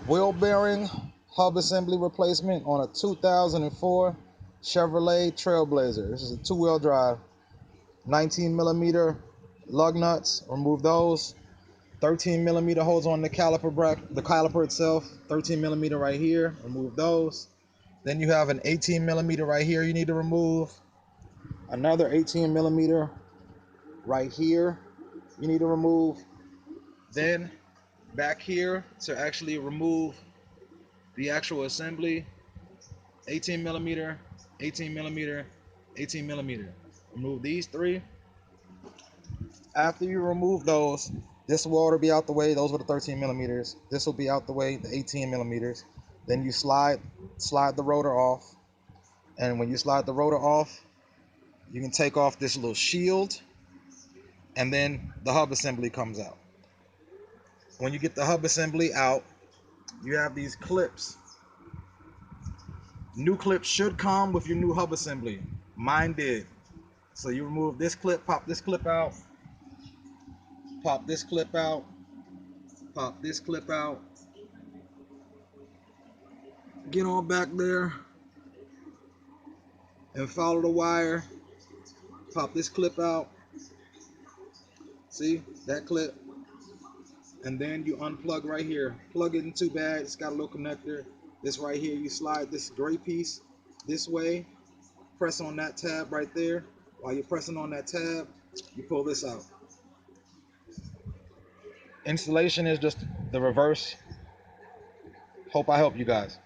Wheel bearing hub assembly replacement on a 2004 Chevrolet Trailblazer. This is a two-wheel drive. 19 millimeter lug nuts, remove those. 13 millimeter holds on the caliper itself. 13 millimeter right here, remove those. Then you have an 18 millimeter right here you need to remove. Another 18 millimeter right here you need to remove. Then back here to actually remove the actual assembly, 18 millimeter, 18 millimeter, 18 millimeter. Remove these three. After you remove those, this will be out the way. Those were the 13 millimeters. This will be out the way, the 18 millimeters. Then you slide the rotor off. And when you slide the rotor off, you can take off this little shield, and then the hub assembly comes out. When you get the hub assembly out, you have these clips. New clips should come with your new hub assembly. Mine did. So you remove this clip, pop this clip out, pop this clip out, pop this clip out. Get on back there and follow the wire. Pop this clip out. See that clip? And then you unplug right here. Plug it in two bags. It's got a little connector. This right here, you slide this gray piece this way. Press on that tab right there. While you're pressing on that tab, you pull this out. Installation is just the reverse. Hope I help you guys.